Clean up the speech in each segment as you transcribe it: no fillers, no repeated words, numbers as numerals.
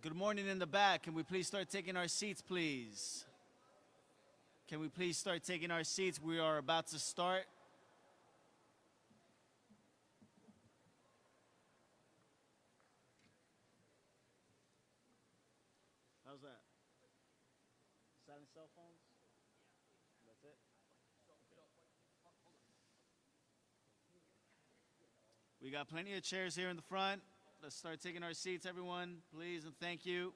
Good morning in the back. Can we please start taking our seats, please? Can we please start taking our seats? We are about to start. How's that? Silent cell phones? That's it? We got plenty of chairs here in the front. Let's start taking our seats, everyone, please, and thank you.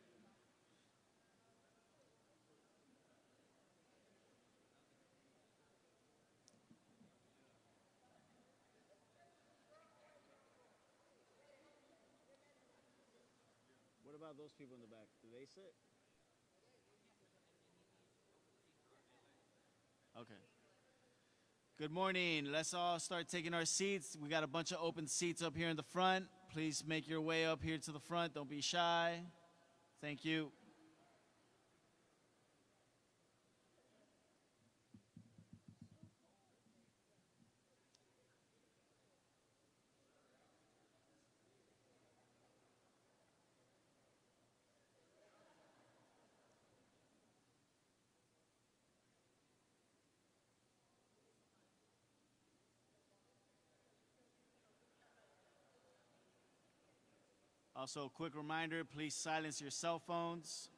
What about those people in the back? Do they sit? Okay. Good morning. Let's all start taking our seats. We got a bunch of open seats up here in the front. Please make your way up here to the front. Don't be shy. Thank you. Also, a quick reminder, please silence your cell phones.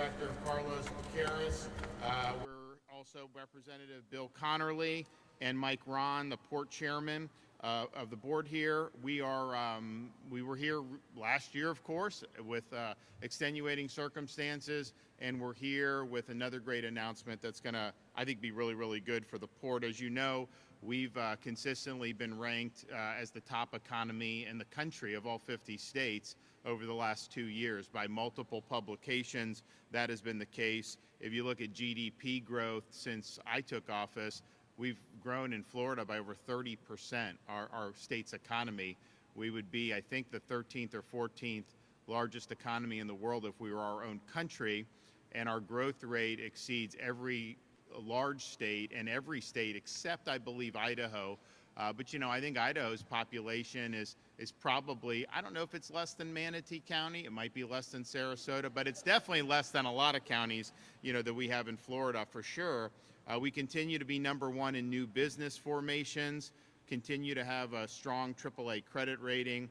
Director Carlos Macaris. We're also Representative Bill Connerly and Mike Ron, the port chairman of the board here. We were here last year, of course, with extenuating circumstances, and we're here with another great announcement that's going to, I think, be really, really good for the port. As you know, we've consistently been ranked as the top economy in the country of all 50 states over the last 2 years by multiple publications. That has been the case. If you look at GDP growth since I took office, we've grown in Florida by over 30%, our state's economy. We would be, I think, the 13th or 14th largest economy in the world if we were our own country, and our growth rate exceeds every large state and every state except, I believe, Idaho. But, you know, I think Idaho's population is probably, I don't know if it's less than Manatee County, it might be less than Sarasota, but it's definitely less than a lot of counties, you know, that we have in Florida for sure. We continue to be #1 in new business formations, continue to have a strong AAA credit rating.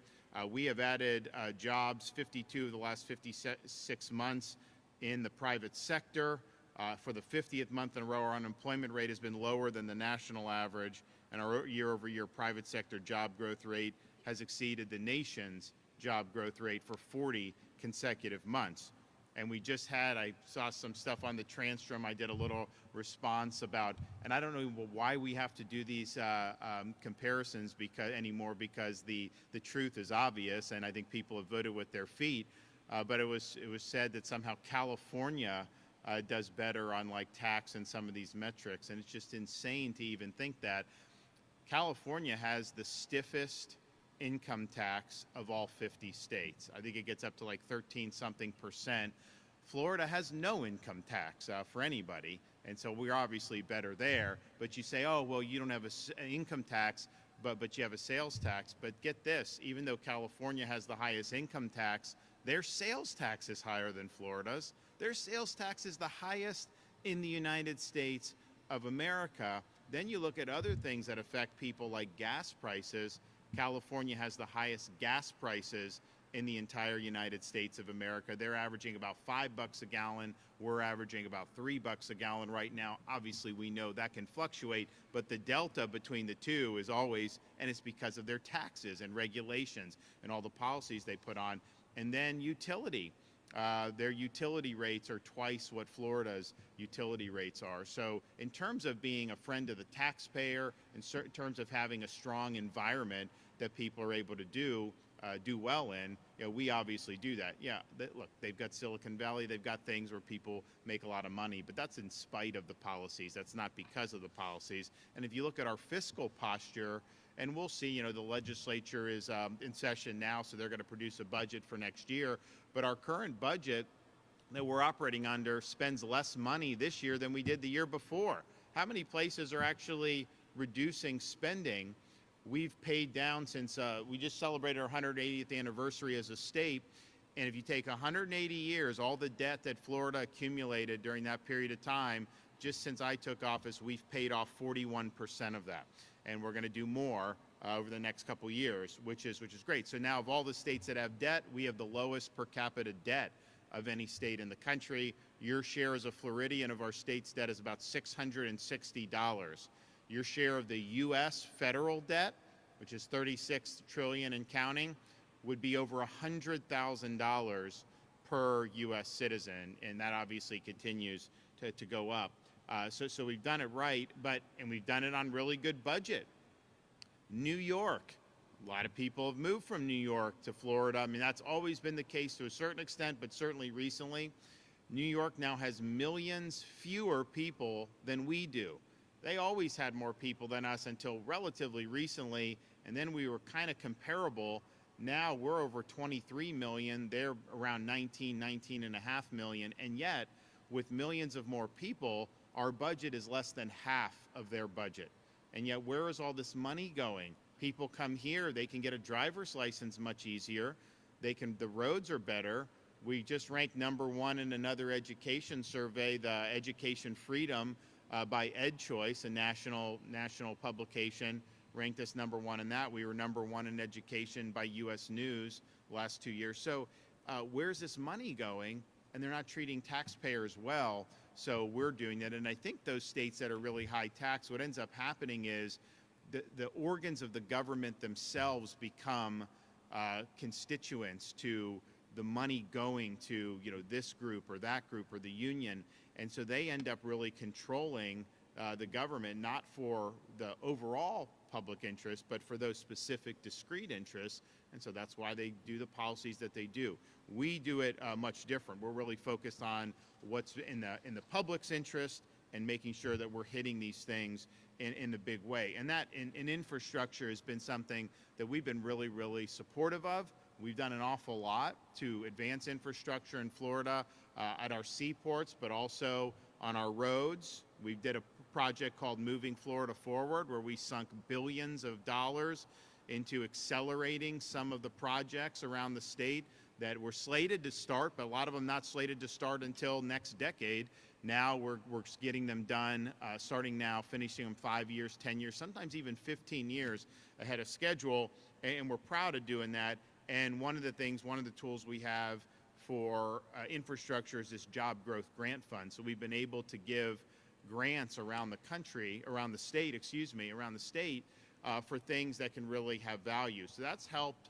We have added jobs 52 of the last 56 months in the private sector. For the 50th month in a row, our unemployment rate has been lower than the national average, and our year-over-year private sector job growth rate has exceeded the nation's job growth rate for 40 consecutive months. And we just had, I saw some stuff on the Transtrom, I did a little response about, and I don't know why we have to do these comparisons anymore, because the truth is obvious, and I think people have voted with their feet, but it was said that somehow California does better on like tax and some of these metrics, and it's just insane to even think that. California has the stiffest income tax of all 50 states. I think it gets up to like 13-something%. Florida has no income tax for anybody, and so we're obviously better there. But you say, oh, well, you don't have an income tax, but you have a sales tax. But get this, even though California has the highest income tax, their sales tax is higher than Florida's. Their sales tax is the highest in the United States of America. Then you look at other things that affect people like gas prices. California has the highest gas prices in the entire United States of America. They're averaging about $5 a gallon. We're averaging about $3 a gallon right now. Obviously, we know that can fluctuate, but the delta between the two is always, and it's because of their taxes and regulations and all the policies they put on. And then utility. Their utility rates are twice what Florida's utility rates are. So in terms of being a friend of the taxpayer, in terms of having a strong environment that people are able to do well in, you know, we obviously do that. Yeah, look, they've got Silicon Valley, they've got things where people make a lot of money, but that's in spite of the policies. That's not because of the policies. And if you look at our fiscal posture, and we'll see, you know, the legislature is in session now, so they're going to produce a budget for next year. But our current budget that we're operating under spends less money this year than we did the year before. How many places are actually reducing spending? We've paid down since we just celebrated our 180th anniversary as a state. And if you take 180 years, all the debt that Florida accumulated during that period of time, just since I took office, we've paid off 41% of that. And we're going to do more over the next couple years, which is great. So now of all the states that have debt, we have the lowest per capita debt of any state in the country. Your share as a Floridian of our state's debt is about $660. Your share of the U.S. federal debt, which is $36 trillion and counting, would be over $100,000 per U.S. citizen, and that obviously continues to go up. So we've done it right, and we've done it on really good budget. New York, a lot of people have moved from New York to Florida. I mean, that's always been the case to a certain extent, but certainly recently. New York now has millions fewer people than we do. They always had more people than us until relatively recently, and then we were kind of comparable. Now we're over 23 million, they're around 19.5 million, and yet with millions of more people, our budget is less than half of their budget. And yet, where is all this money going? People come here, they can get a driver's license much easier. The roads are better. We just ranked #1 in another education survey, the Education Freedom by EdChoice, a national publication, ranked us #1 in that. We were #1 in education by U.S. News last 2 years. So where's this money going? and they're not treating taxpayers well. So we're doing that. And I think those states that are really high tax, what ends up happening is the organs of the government themselves become constituents to the money going to, you know, this group or that group or the union. And so they end up really controlling the government, not for the overall public interest, but for those specific discrete interests. And so that's why they do the policies that they do. We do it much different. We're really focused on what's in the public's interest and making sure that we're hitting these things in a big way. And that in infrastructure has been something that we've been really, really supportive of. We've done an awful lot to advance infrastructure in Florida at our seaports, but also on our roads. We did a project called Moving Florida Forward, where we sunk billions of dollars into accelerating some of the projects around the state that were slated to start, but a lot of them not slated to start until next decade. Now we're getting them done, starting now, finishing them 5 years, 10 years, sometimes even 15 years ahead of schedule, and we're proud of doing that. And one of the tools we have for infrastructure is this job growth grant fund. So we've been able to give grants around the country, around the state, for things that can really have value. So that's helped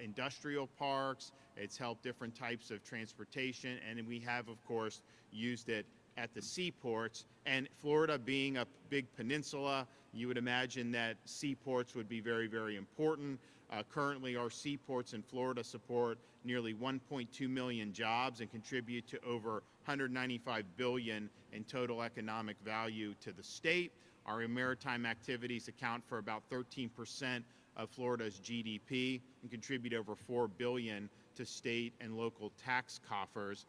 industrial parks, it's helped different types of transportation, and we have, of course, used it at the seaports. And Florida being a big peninsula, you would imagine that seaports would be very, very important. Currently, our seaports in Florida support nearly 1.2 million jobs and contribute to over $195 billion in total economic value to the state. Our maritime activities account for about 13% of Florida's GDP and contribute over $4 billion to state and local tax coffers.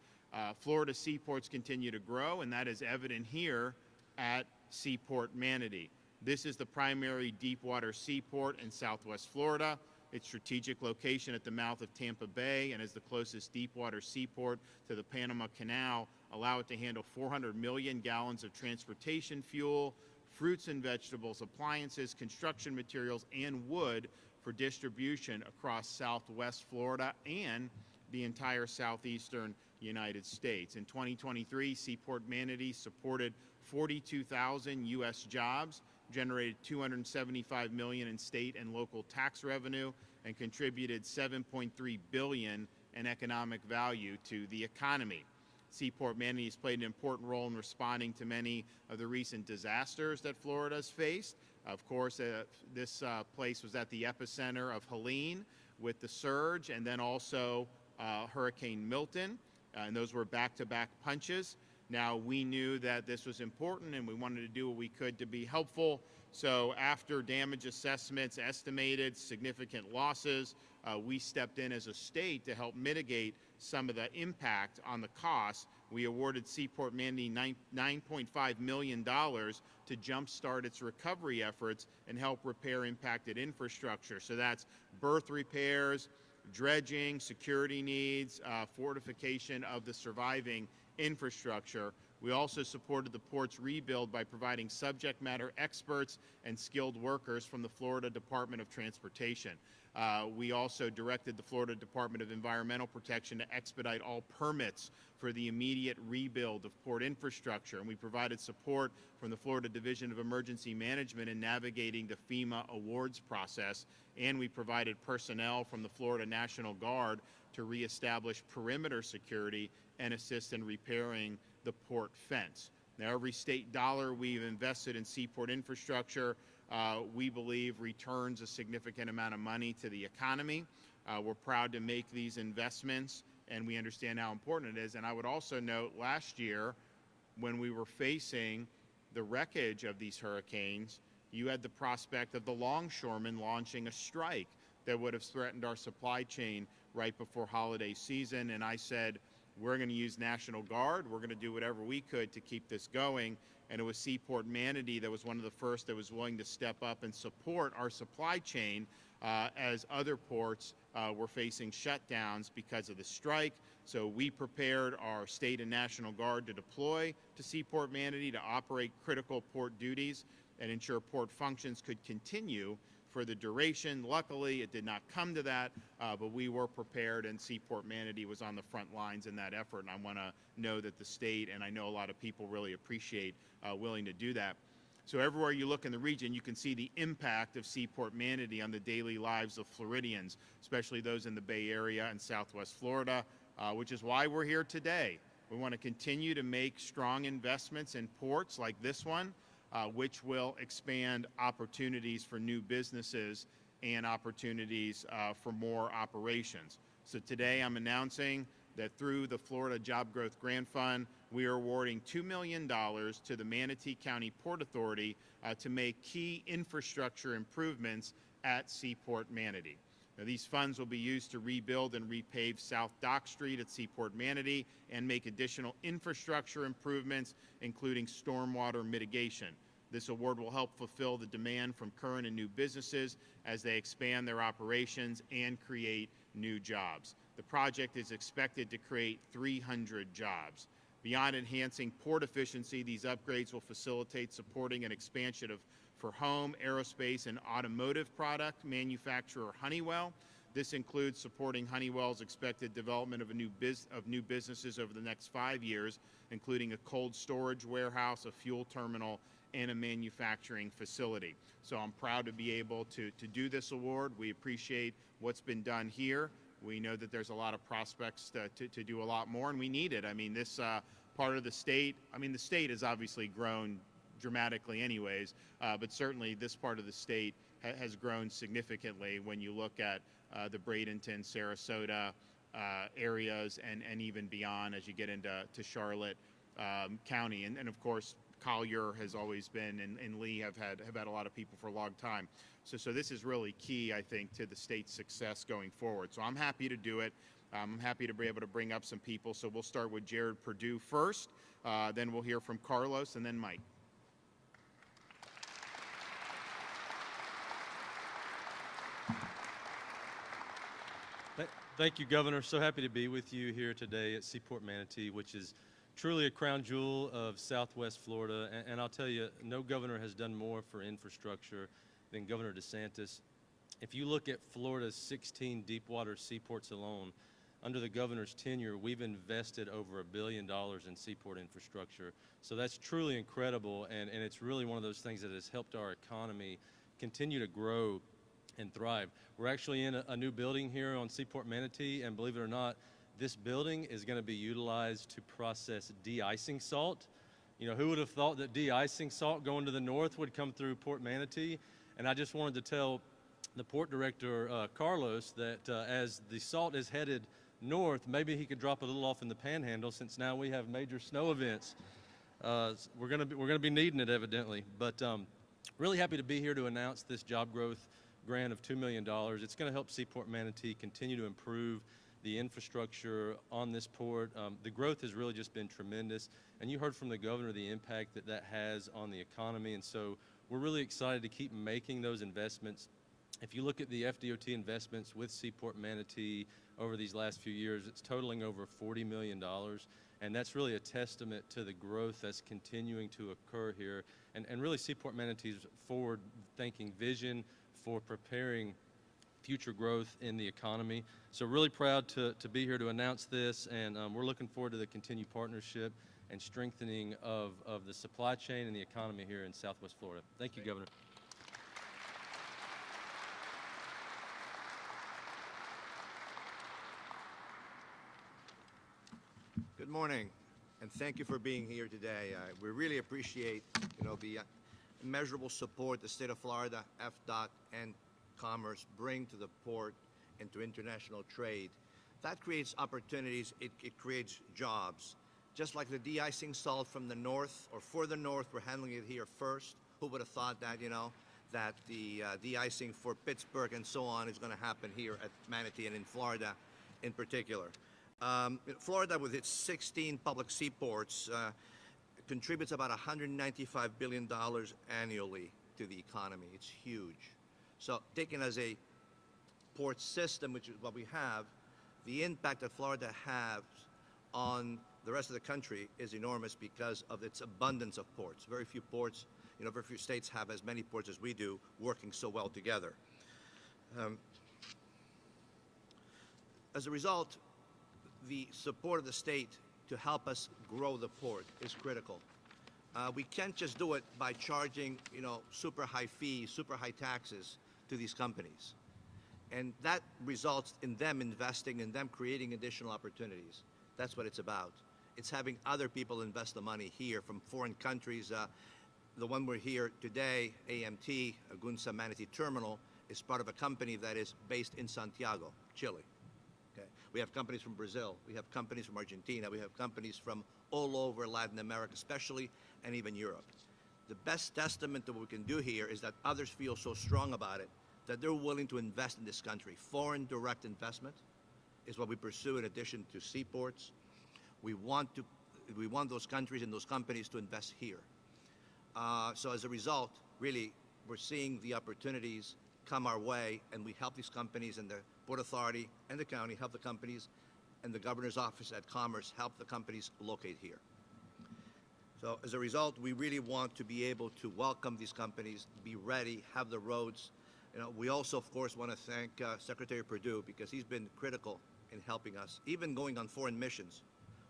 Florida seaports continue to grow, and that is evident here at SeaPort Manatee. This is the primary deepwater seaport in Southwest Florida. Its strategic location at the mouth of Tampa Bay and as the closest deepwater seaport to the Panama Canal allow it to handle 400 million gallons of transportation fuel, fruits and vegetables, appliances, construction materials, and wood for distribution across Southwest Florida and the entire southeastern United States. In 2023, SeaPort Manatee supported 42,000 U.S. jobs, generated $275 million in state and local tax revenue, and contributed $7.3 billion in economic value to the economy. SeaPort Manatee has played an important role in responding to many of the recent disasters that Florida has faced. Of course, this place was at the epicenter of Helene with the surge, and then also Hurricane Milton, and those were back-to-back punches. Now, we knew that this was important, and we wanted to do what we could to be helpful. So after damage assessments estimated significant losses, we stepped in as a state to help mitigate some of the impact on the costs. We awarded SeaPort Manatee $9.5 million to jumpstart its recovery efforts and help repair impacted infrastructure. So that's berth repairs, dredging, security needs, fortification of the surviving infrastructure. We also supported the port's rebuild by providing subject matter experts and skilled workers from the Florida Department of Transportation. We also directed the Florida Department of Environmental Protection to expedite all permits for the immediate rebuild of port infrastructure, and we provided support from the Florida Division of Emergency Management in navigating the FEMA awards process, and we provided personnel from the Florida National Guard to reestablish perimeter security and assist in repairing the port fence. Now, every state dollar we've invested in seaport infrastructure, we believe returns a significant amount of money to the economy. We're proud to make these investments, and we understand how important it is. And I would also note last year, when we were facing the wreckage of these hurricanes, you had the prospect of the longshoremen launching a strike that would have threatened our supply chain right before holiday season. And I said, we're going to use National Guard. We're going to do whatever we could to keep this going. And it was SeaPort Manatee that was one of the first that was willing to step up and support our supply chain as other ports were facing shutdowns because of the strike. So we prepared our state and National Guard to deploy to SeaPort Manatee to operate critical port duties and ensure port functions could continue for the duration. Luckily, it did not come to that, but we were prepared, and SeaPort Manatee was on the front lines in that effort. And I want to know that the state, and I know a lot of people really appreciate willing to do that. So everywhere you look in the region, you can see the impact of SeaPort Manatee on the daily lives of Floridians, especially those in the Bay Area and Southwest Florida, which is why we're here today. We want to continue to make strong investments in ports like this one, which will expand opportunities for new businesses and opportunities for more operations. So today I'm announcing that through the Florida Job Growth Grant Fund, we are awarding $2 million to the Manatee County Port Authority to make key infrastructure improvements at SeaPort Manatee. Now, these funds will be used to rebuild and repave South Dock Street at SeaPort Manatee and make additional infrastructure improvements, including stormwater mitigation. This award will help fulfill the demand from current and new businesses as they expand their operations and create new jobs. The project is expected to create 300 jobs. Beyond enhancing port efficiency, these upgrades will facilitate supporting an expansion for home, aerospace, and automotive product manufacturer Honeywell. This includes supporting Honeywell's expected development of new businesses over the next 5 years, including a cold storage warehouse, a fuel terminal, and a manufacturing facility. So I'm proud to be able to do this award. We appreciate what's been done here. We know that there's a lot of prospects to do a lot more, and we need it. I mean, this part of the state, the state has obviously grown dramatically anyways, but certainly this part of the state has grown significantly when you look at the Bradenton, Sarasota areas and even beyond as you get into Charlotte County. And of course, Collier has always been, and Lee have had a lot of people for a long time. So this is really key, I think, to the state's success going forward. So I'm happy to do it. I'm happy to be able to bring up some people. So we'll start with Jared Perdue first, then we'll hear from Carlos, and then Mike. Thank you, Governor. So happy to be with you here today at SeaPort Manatee, which is truly a crown jewel of Southwest Florida. And I'll tell you, no governor has done more for infrastructure than Governor DeSantis. If you look at Florida's 16 deepwater seaports alone, under the governor's tenure, we've invested over $1 billion in seaport infrastructure. So that's truly incredible, and it's really one of those things that has helped our economy continue to grow and thrive. We're actually in a new building here on SeaPort Manatee, and believe it or not, this building is going to be utilized to process de-icing salt. You know, who would have thought that de-icing salt going to the north would come through Port Manatee? And I just wanted to tell the port director, Carlos, that as the salt is headed north, maybe he could drop a little off in the Panhandle, since now we have major snow events. We're gonna be needing it, evidently. But really happy to be here to announce this job growth grant of $2 million. It's going to help SeaPort Manatee continue to improve the infrastructure on this port. The growth has really just been tremendous, and you heard from the governor the impact that has on the economy, and so we're really excited to keep making those investments. If you look at the FDOT investments with SeaPort Manatee over these last few years, it's totaling over $40 million, and that's really a testament to the growth that's continuing to occur here, and really SeaPort Manatee's forward-thinking vision for preparing future growth in the economy. So really proud to be here to announce this, and we're looking forward to the continued partnership and strengthening of the supply chain and the economy here in Southwest Florida. Thank you, Governor. Good morning, and thank you for being here today. We really appreciate, the immeasurable support the state of Florida, FDOT, and Commerce bring to the port and to international trade. That creates opportunities, it creates jobs. Just like the de-icing salt from the north, or further north, we're handling it here first. Who would have thought that, that the de-icing for Pittsburgh and so on is going to happen here at Manatee and in Florida in particular. Florida, with its 16 public seaports, contributes about $195 billion annually to the economy. It's huge. So taken as a port system, which is what we have, the impact that Florida has on the rest of the country is enormous because of its abundance of ports. Very few ports, very few states have as many ports as we do working so well together. As a result, the support of the state to help us grow the port is critical. We can't just do it by charging, super high fees, super high taxes to these companies. And that results in them investing, in them creating additional opportunities. That's what it's about. It's having other people invest the money here from foreign countries. The one we're here today, AMT, Agunsa Manatee Terminal, is part of a company that is based in Santiago, Chile. Okay. We have companies from Brazil. We have companies from Argentina. We have companies from all over Latin America, especially, and even Europe. The best testament to what we can do here is that others feel so strong about it that they're willing to invest in this country. Foreign direct investment is what we pursue in addition to seaports. We want those countries and those companies to invest here. So as a result, really, we're seeing the opportunities come our way, and we help these companies, and the Port Authority and the county help the companies, and the Governor's Office at Commerce help the companies locate here. So as a result, we really want to be able to welcome these companies, be ready, have the roads. We also, of course, want to thank Secretary Perdue, because he's been critical in helping us, even going on foreign missions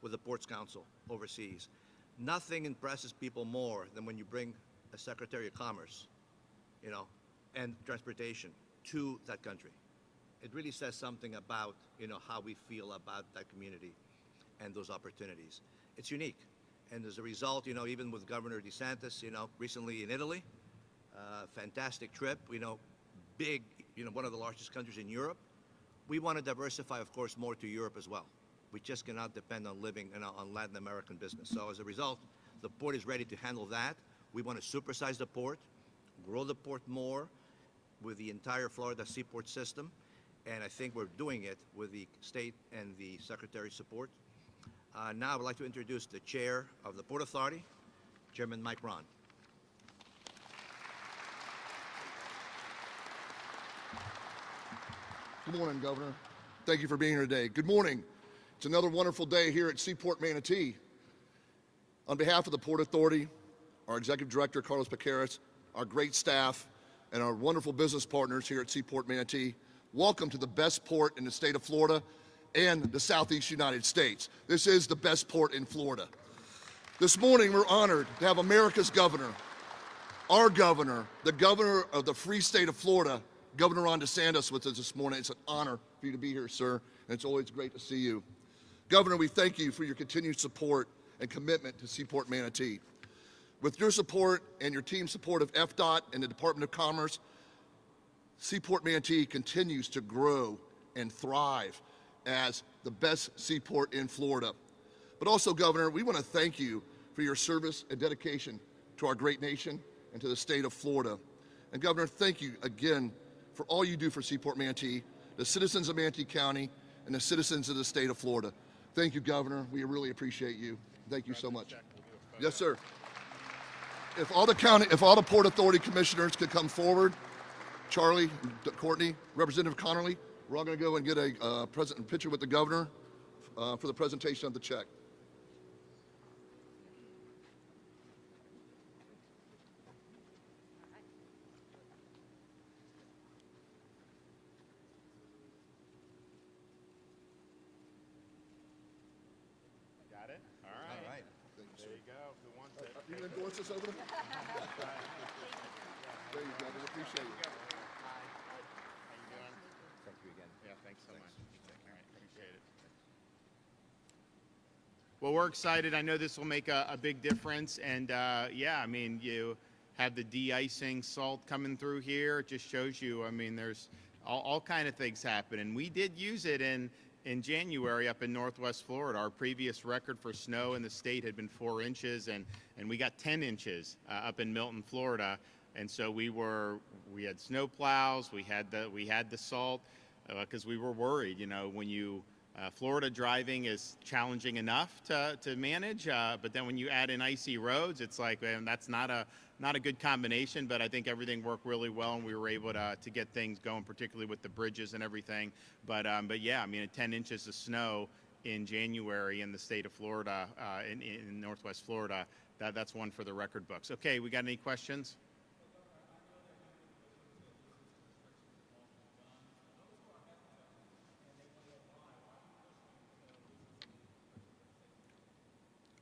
with the Ports Council overseas. Nothing impresses people more than when you bring a Secretary of Commerce, and Transportation to that country. It really says something about, how we feel about that community and those opportunities. It's unique. And as a result, even with Governor DeSantis, recently in Italy, fantastic trip, big, one of the largest countries in Europe. We want to diversify, of course, more to Europe as well. We just cannot depend on living on Latin American business. So as a result, the port is ready to handle that. We want to supersize the port, grow the port more with the entire Florida seaport system. And I think we're doing it with the state and the Secretary's support. Now I'd like to introduce the Chair of the Port Authority, Chairman Mike Ron. Good morning, Governor. Thank you for being here today. Good morning. It's another wonderful day here at SeaPort Manatee. On behalf of the Port Authority, our Executive Director, Carlos Piqueras, our great staff, and our wonderful business partners here at SeaPort Manatee, welcome to the best port in the state of Florida and the Southeast United States. This is the best port in Florida. This morning, we're honored to have America's governor, our governor, the governor of the free state of Florida, Governor Ron DeSantis, with us this morning. It's an honor for you to be here, sir, and it's always great to see you. Governor, we thank you for your continued support and commitment to SeaPort Manatee. With your support and your team's support of FDOT and the Department of Commerce, SeaPort Manatee continues to grow and thrive as the best seaport in Florida. But also, Governor, we want to thank you for your service and dedication to our great nation and to the state of Florida. And Governor, thank you again for all you do for SeaPort Manatee, the citizens of Manatee County, and the citizens of the state of Florida. Thank you, Governor. We really appreciate you. Thank you so much. Yes, sir. If all the Port Authority commissioners could come forward, Charlie, Courtney, Representative Connerly, we're all going to go and get a picture with the governor for the presentation of the check. Got it? All right. There you go. Who wants it? You can endorse this over there? There you go. We appreciate it. Hi. How you doing? Thank you again. Yeah, thanks so much. All right, appreciate it. Well, we're excited. I know this will make a big difference. And yeah, I mean, you have the de-icing salt coming through here. It just shows you, I mean, there's all kind of things happen. And we did use it in January up in Northwest Florida. Our previous record for snow in the state had been 4 inches, and we got 10 inches up in Milton, Florida. And so we had snow plows, we had the salt, because we were worried, when Florida driving is challenging enough to manage, but then when you add in icy roads, it's like, man, that's not a good combination. But I think everything worked really well, and we were able to get things going, particularly with the bridges and everything. But yeah, I mean, 10 inches of snow in January in the state of Florida, in Northwest Florida, that's one for the record books. Okay, we got any questions?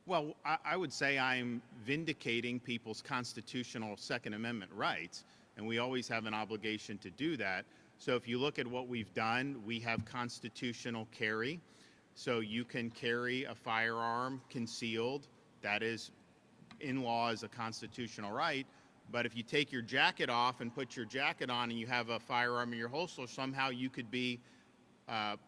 Well, I would say I'm vindicating people's constitutional Second Amendment rights, and we always have an obligation to do that. So if you look at what we've done, we have constitutional carry. So you can carry a firearm concealed. That is, in law, is a constitutional right. But if you take your jacket off and put your jacket on and you have a firearm in your holster, somehow you could be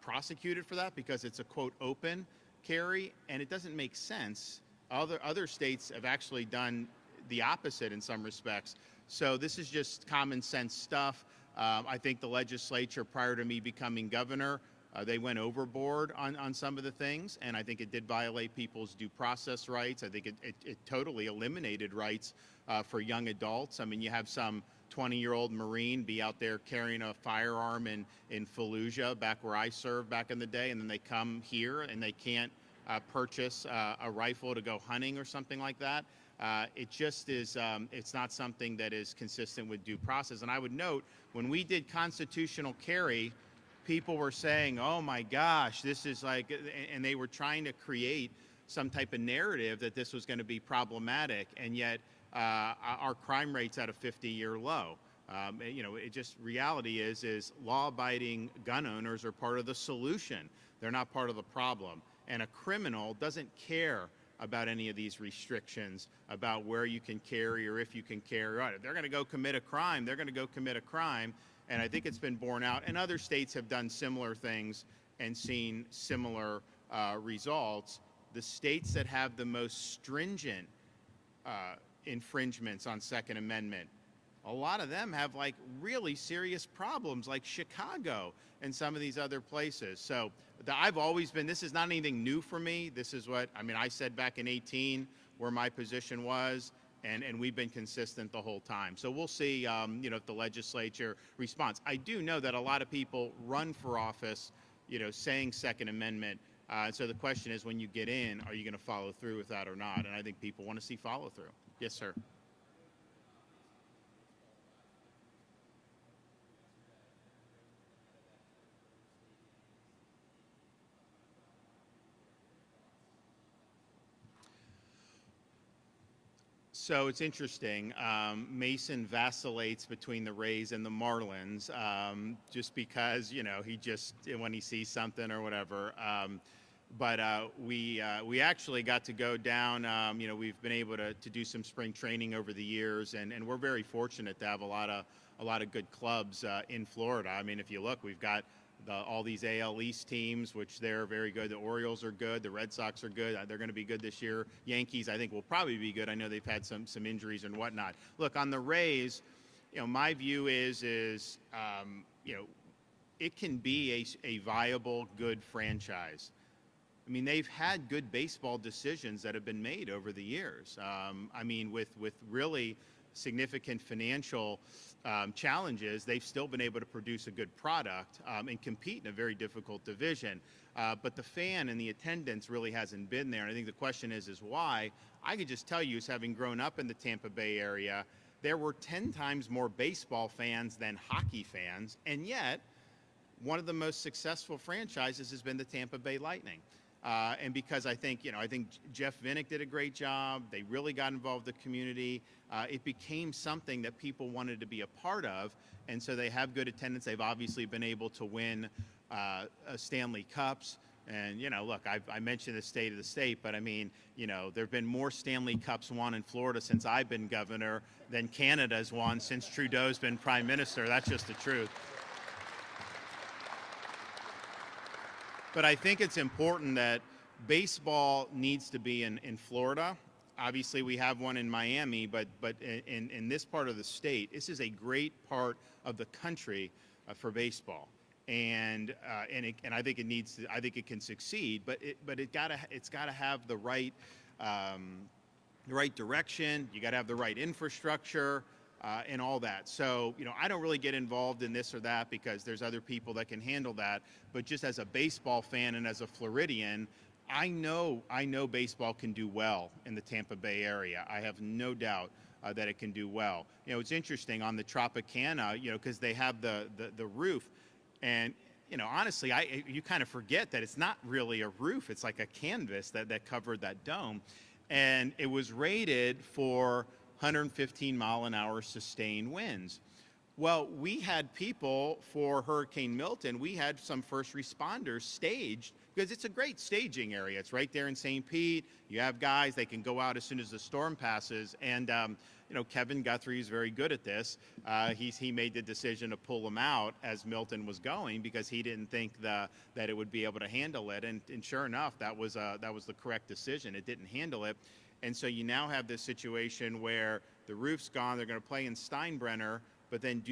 prosecuted for that because it's a, quote, open carry, and it doesn't make sense. Other states have actually done the opposite in some respects. So this is just common sense stuff. I think the legislature, prior to me becoming governor, they went overboard on some of the things, and I think it did violate people's due process rights. I think it totally eliminated rights for young adults. I mean, you have some 20-year-old Marine be out there carrying a firearm in Fallujah, back where I served back in the day, and then they come here and they can't purchase a rifle to go hunting or something like that. It just is, it's not something that is consistent with due process. And I would note, when we did constitutional carry, people were saying, oh my gosh, this is like, and they were trying to create some type of narrative that this was going to be problematic, and yet our crime rate's at a 50-year low. You know, it just, reality is law-abiding gun owners are part of the solution. They're not part of the problem. And a criminal doesn't care about any of these restrictions about where you can carry or if you can carry. Right, if they're going to go commit a crime, they're going to go commit a crime. And I think it's been borne out. And other states have done similar things and seen similar results. The states that have the most stringent infringements on Second Amendment, a lot of them have like really serious problems, like Chicago and some of these other places. So I've always been, this is not anything new for me. This is what, I mean, I said back in 18 where my position was, and we've been consistent the whole time. So we'll see, you know, if the legislature responds. I do know that a lot of people run for office, you know, saying Second Amendment. So the question is, when you get in, are you going to follow through with that or not? And I think people want to see follow through. Yes, sir. So it's interesting. Mason vacillates between the Rays and the Marlins just because, you know, he just, when he sees something or whatever. But we actually got to go down, you know, we've been able to do some spring training over the years, and we're very fortunate to have a lot of good clubs in Florida. I mean, if you look, we've got all these AL East teams, which they're very good. The Orioles are good. The Red Sox are good. They're going to be good this year. Yankees, I think, will probably be good. I know they've had some injuries and whatnot. Look, on the Rays, you know, my view is you know, it can be a viable, good franchise. I mean, they've had good baseball decisions that have been made over the years. I mean, with really significant financial challenges, they've still been able to produce a good product and compete in a very difficult division. But the fan and the attendance really hasn't been there. And I think the question is why? I could just tell you, as having grown up in the Tampa Bay area, there were 10 times more baseball fans than hockey fans. And yet, one of the most successful franchises has been the Tampa Bay Lightning. And because I think, you know, I think Jeff Vinnick did a great job. They really got involved in the community. It became something that people wanted to be a part of. And so they have good attendance. They've obviously been able to win Stanley Cups. And, you know, look, I mentioned the state of the state, but I mean, you know, there have been more Stanley Cups won in Florida since I've been governor than Canada's won since Trudeau's been prime minister. That's just the truth. But I think it's important that baseball needs to be in Florida. Obviously, we have one in Miami, but in this part of the state, this is a great part of the country for baseball. And I think it needs to, I think it can succeed, but it's gotta have the right direction. You gotta have the right infrastructure. And all that. So, you know, I don't really get involved in this or that because there's other people that can handle that. But just as a baseball fan and as a Floridian, I know baseball can do well in the Tampa Bay area. I have no doubt that it can do well. You know, it's interesting on the Tropicana, you know, because they have the roof, and you know, honestly, you kind of forget that it's not really a roof. It's like a canvas that covered that dome, and it was rated for 115 mile an hour sustained winds. Well, we had people for Hurricane Milton. We had some first responders staged because it's a great staging area. It's right there in St. Pete. You have guys, they can go out as soon as the storm passes. And, you know, Kevin Guthrie is very good at this. He made the decision to pull them out as Milton was going because he didn't think that it would be able to handle it. And sure enough, that was the correct decision. It didn't handle it. And so you now have this situation where the roof's gone. They're going to play in Steinbrenner. But then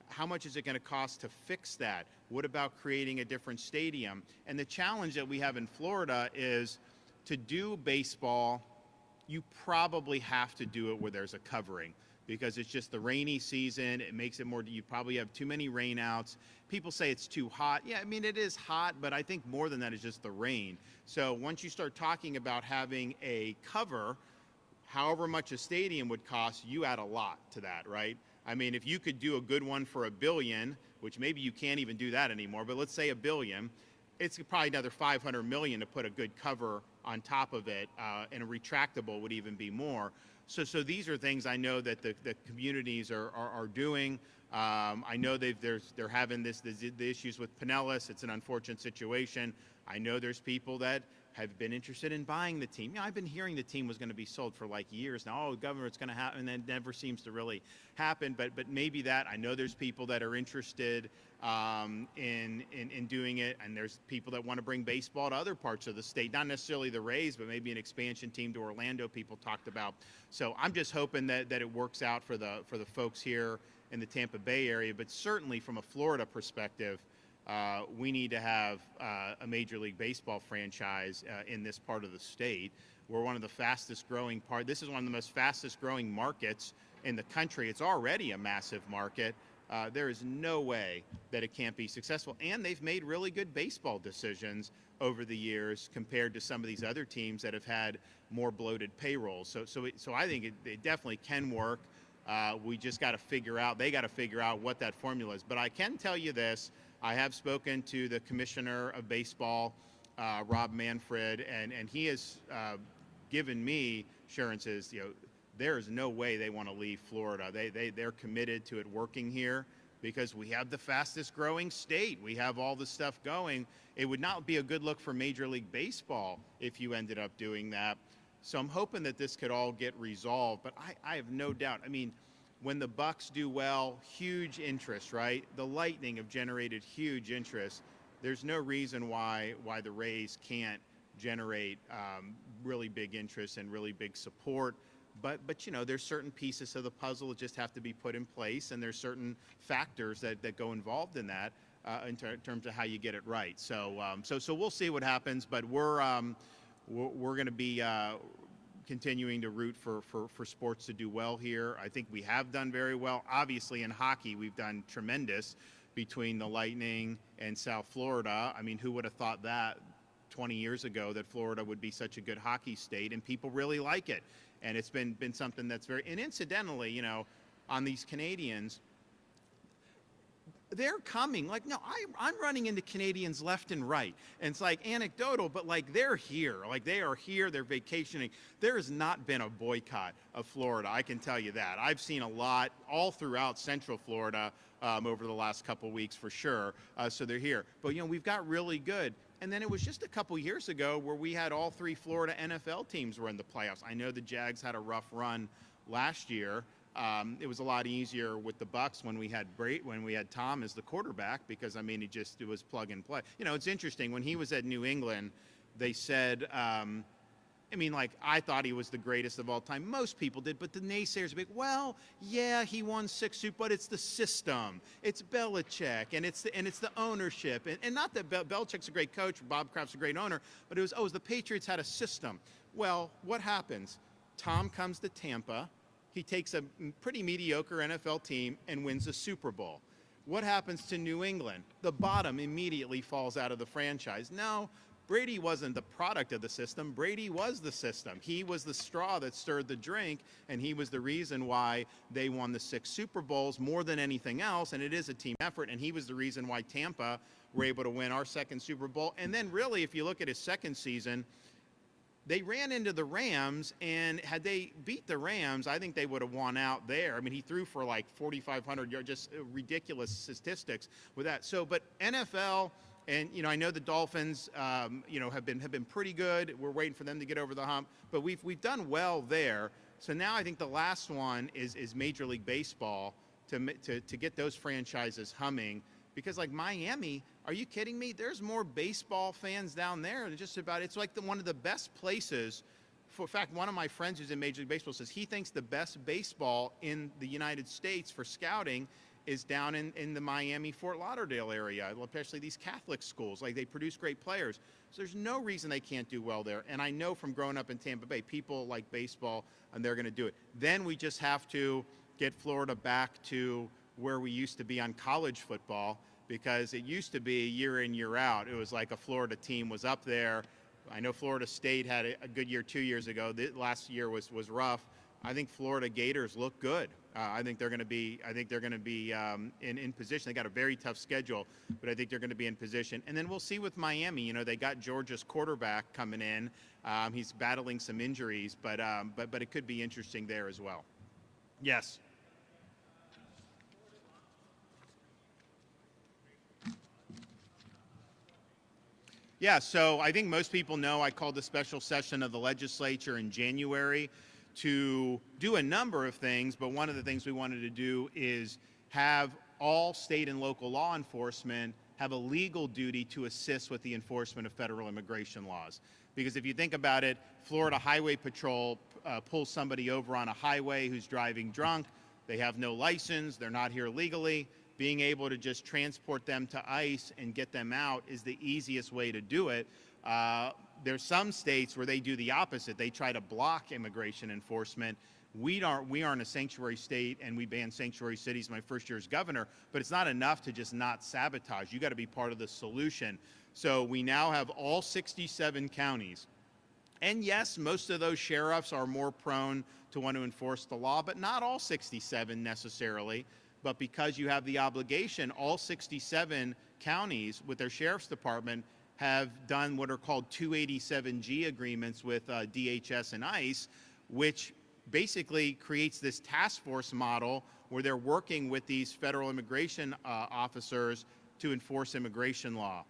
how much is it going to cost to fix that? What about creating a different stadium? And the challenge that we have in Florida is to do baseball, you probably have to do it where there's a covering because it's just the rainy season. It makes it more, you probably have too many rainouts. People say it's too hot. Yeah, I mean, it is hot, but I think more than that is just the rain. So once you start talking about having a cover, however much a stadium would cost, you add a lot to that, right? I mean, if you could do a good one for $1 billion, which maybe you can't even do that anymore, but let's say $1 billion, it's probably another $500 million to put a good cover on top of it, and a retractable would even be more. So these are things I know that the communities are doing. I know they're having the issues with Pinellas. It's an unfortunate situation. I know there's people that have been interested in buying the team. You know, I've been hearing the team was going to be sold for like years now. Oh, governor, it's going to happen, and then never seems to really happen. But maybe that. I know there's people that are interested in doing it, and there's people that want to bring baseball to other parts of the state. Not necessarily the Rays, but maybe an expansion team to Orlando. People talked about. So I'm just hoping that it works out for the folks here in the Tampa Bay area. But certainly from a Florida perspective, we need to have a Major League Baseball franchise in this part of the state. We're one of the fastest growing this is one of the most fastest growing markets in the country. It's already a massive market. There is no way that it can't be successful. And they've made really good baseball decisions over the years compared to some of these other teams that have had more bloated payrolls. So I think it definitely can work. We just got to they got to figure out what that formula is. But I can tell you this. I have spoken to the Commissioner of Baseball, Rob Manfred, and he has given me assurances, you know, there is no way they want to leave Florida. They're committed to it working here because we have the fastest growing state. We have all this stuff going. It would not be a good look for Major League Baseball if you ended up doing that. So I'm hoping that this could all get resolved, but I have no doubt. I mean, when the Bucks do well, huge interest, right? The Lightning have generated huge interest. There's no reason why the Rays can't generate really big interest and really big support. But you know, there's certain pieces of the puzzle that just have to be put in place, and there's certain factors that go involved in that in terms of how you get it right. So we'll see what happens, but we're going to be continuing to root for sports to do well here. I think we have done very well. Obviously, in hockey, we've done tremendous between the Lightning and South Florida. I mean, who would have thought that 20 years ago that Florida would be such a good hockey state, and people really like it. And it's been something that's and incidentally, you know, on these Canadians, they're coming. Like, no, I'm running into Canadians left and right. And it's like anecdotal, but like they're here. Like they are here, they're vacationing. There has not been a boycott of Florida, I can tell you that. I've seen a lot all throughout Central Florida over the last couple weeks for sure. So they're here. But, you know, we've got really good. And then it was just a couple years ago where we had all three Florida NFL teams were in the playoffs. I know the Jags had a rough run last year. It was a lot easier with the Bucks when we had Tom as the quarterback because, I mean, it was plug and play. You know, it's interesting. When he was at New England, they said, I mean, like, I thought he was the greatest of all time. Most people did, but the naysayers would be, well, yeah, he won 6 Super, but it's the system. It's Belichick, and it's the ownership. And not that Belichick's a great coach, Bob Kraft's a great owner, but it was the Patriots had a system. Well, what happens? Tom comes to Tampa. He takes a pretty mediocre NFL team and wins a Super Bowl. What happens to New England? The bottom immediately falls out of the franchise. No, Brady wasn't the product of the system. Brady was the system. He was the straw that stirred the drink, and he was the reason why they won the 6 Super Bowls more than anything else, and it is a team effort, and he was the reason why Tampa were able to win our 2nd Super Bowl. And then really, if you look at his 2nd season, they ran into the Rams, and had they beat the Rams, I think they would have won out there. I mean, he threw for like 4,500 yards, just ridiculous statistics with that. So, but NFL, and I know the Dolphins, have been pretty good. We're waiting for them to get over the hump, but we've done well there. So now I think the last one is Major League Baseball to get those franchises humming. Because like Miami, are you kidding me? There's more baseball fans down there than just about. It's like one of the best places. In fact, one of my friends who's in Major League Baseball says he thinks the best baseball in the United States for scouting is down in the Miami-Fort Lauderdale area, especially these Catholic schools. Like, they produce great players. So there's no reason they can't do well there. And I know from growing up in Tampa Bay, people like baseball, and they're going to do it. Then we just have to get Florida back to where we used to be on college football, because it used to be year in, year out. It was like a Florida team was up there. I know Florida State had a good year 2 years ago. Last year was rough. I think Florida Gators look good. I think they're going to be. In position. They got a very tough schedule, but I think they're going to be in position. And then we'll see with Miami. They got Georgia's quarterback coming in. He's battling some injuries, but it could be interesting there as well. Yes. Yeah, so I think most people know I called a special session of the legislature in January to do a number of things, but one of the things we wanted to do is have all state and local law enforcement have a legal duty to assist with the enforcement of federal immigration laws. Because if you think about it, Florida Highway Patrol pulls somebody over on a highway who's driving drunk, they have no license, they're not here legally. Being able to just transport them to ICE and get them out is the easiest way to do it. There's some states where they do the opposite. They try to block immigration enforcement. We aren't a sanctuary state, and we banned sanctuary cities my first year as governor, but it's not enough to just not sabotage. You got to be part of the solution. So we now have all 67 counties. And yes, most of those sheriffs are more prone to want to enforce the law, but not all 67 necessarily. But because you have the obligation, all 67 counties with their sheriff's department have done what are called 287G agreements with DHS and ICE, which basically creates this task force model where they're working with these federal immigration officers to enforce immigration law.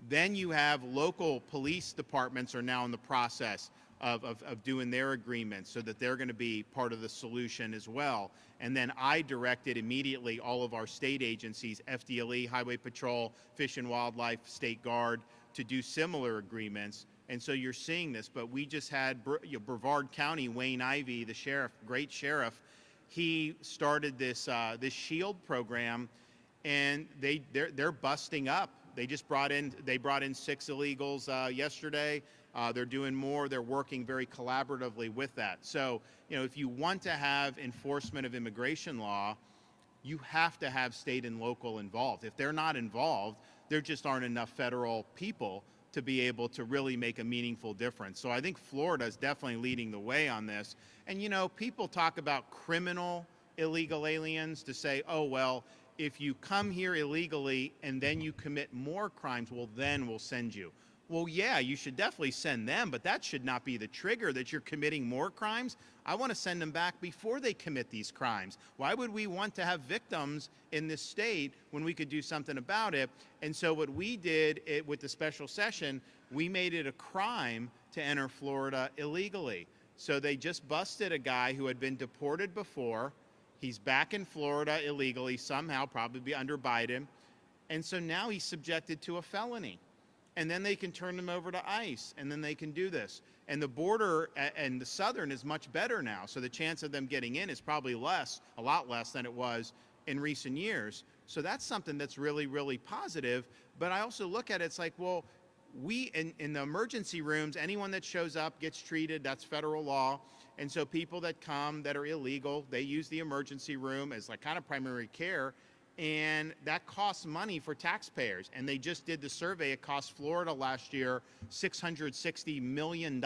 Then you have local police departments are now in the process of doing their agreements so that they're going to be part of the solution as well. And then I directed immediately all of our state agencies, FDLE, Highway Patrol, Fish and Wildlife, State Guard, to do similar agreements. And so you're seeing this, but we just had Brevard County, Wayne Ivey, the sheriff, great sheriff, he started this SHIELD program, and they're busting up. They brought in 6 illegals yesterday. They're doing more. They're working very collaboratively with that. So, if you want to have enforcement of immigration law, you have to have state and local involved. If they're not involved, there just aren't enough federal people to be able to really make a meaningful difference. So I think Florida is definitely leading the way on this. And, people talk about criminal illegal aliens to say, oh, well, if you come here illegally and then you commit more crimes, well, then we'll send you. Well, yeah, you should definitely send them, but that should not be the trigger that you're committing more crimes. I want to send them back before they commit these crimes. Why would we want to have victims in this state when we could do something about it? And so what we did with the special session, we made it a crime to enter Florida illegally. So they just busted a guy who had been deported before. He's back in Florida illegally, somehow, probably under Biden. And so now he's subjected to a felony. And then they can turn them over to ICE, and then they can do this. And the border and the southern is much better now, so the chance of them getting in is probably a lot less than it was in recent years. So that's something that's really, really positive. But I also look at it, it's like, well, we, in the emergency rooms, anyone that shows up gets treated, that's federal law. And so people that come that are illegal, they use the emergency room as like kind of primary care. and that costs money for taxpayers. And they just did the survey. It cost Florida last year $660 million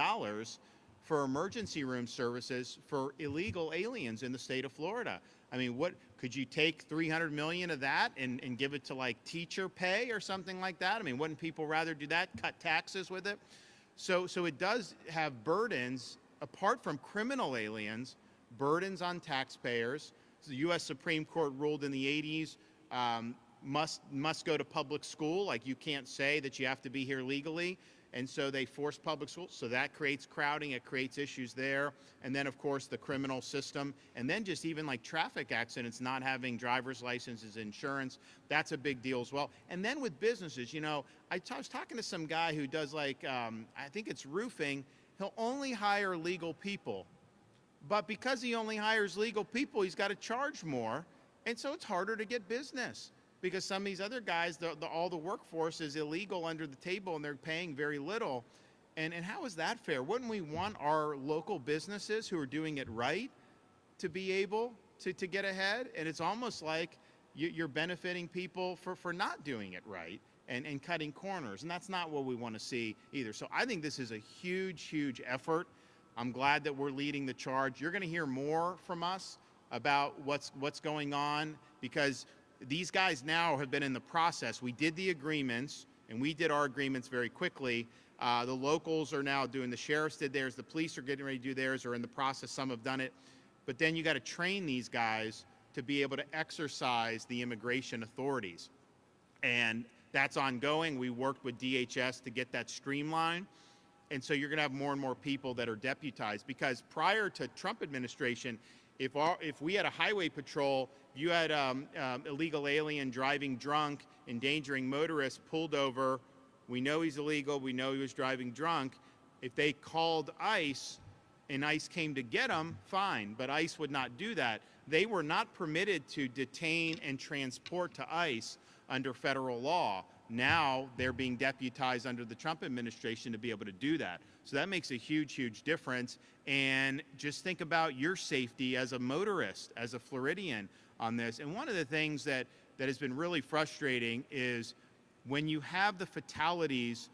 for emergency room services for illegal aliens in the state of Florida. I mean, what could you take 300 million of that and give it to like teacher pay or something like that? I mean, wouldn't people rather do that, cut taxes with it? So it does have burdens, apart from criminal aliens, burdens on taxpayers. So the U.S. Supreme Court ruled in the 80s, must go to public school. Like, you can't say that you have to be here legally. And so they force public schools. So that creates crowding. It creates issues there. And then, of course, the criminal system. And then just even like traffic accidents, not having driver's licenses, insurance, that's a big deal as well. And then with businesses, you know, I was talking to some guy who does like, I think it's roofing. He'll only hire legal people. But because he only hires legal people, he's got to charge more. And so it's harder to get business, because some of these other guys, all the workforce is illegal under the table and they're paying very little. And how is that fair? Wouldn't we want our local businesses who are doing it right to be able to get ahead? And it's almost like you're benefiting people for not doing it right and cutting corners. And that's not what we want to see either. So I think this is a huge, huge effort. I'm glad that we're leading the charge. You're going to hear more from us about what's going on, because these guys now have been in the process. We did the agreements, and we did our agreements very quickly. The locals are now doing, the sheriffs did theirs, the police are getting ready to do theirs, or in the process, some have done it. But then you got to train these guys to be able to exercise the immigration authorities. And that's ongoing. We worked with DHS to get that streamlined. And so you're going to have more and more people that are deputized, because prior to Trump administration, if we had a highway patrol, you had illegal alien driving drunk, endangering motorists, pulled over, we know he's illegal, we know he was driving drunk. If they called ICE and ICE came to get him, fine, but ICE would not do that. They were not permitted to detain and transport to ICE under federal law. Now they're being deputized under the Trump administration to be able to do that. So that makes a huge, huge difference. And just think about your safety as a motorist, as a Floridian on this. And one of the things that has been really frustrating is when you have the fatalities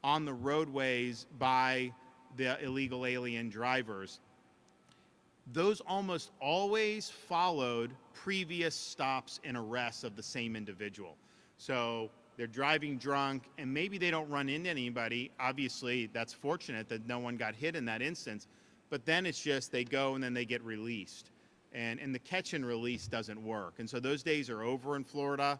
on the roadways by the illegal alien drivers, those almost always followed previous stops and arrests of the same individual. So they're driving drunk, and maybe they don't run into anybody. Obviously, that's fortunate that no one got hit in that instance. But then it's just they go and then they get released. And the catch and release doesn't work. And so those days are over in Florida.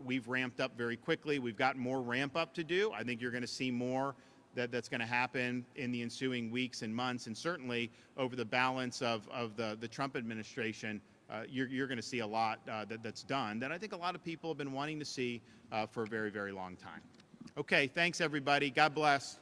We've ramped up very quickly. We've got more ramp up to do. I think you're going to see more that's going to happen in the ensuing weeks and months, and certainly over the balance of the Trump administration. You're going to see a lot that's done that I think a lot of people have been wanting to see for a very, very long time. Okay, thanks everybody. God bless.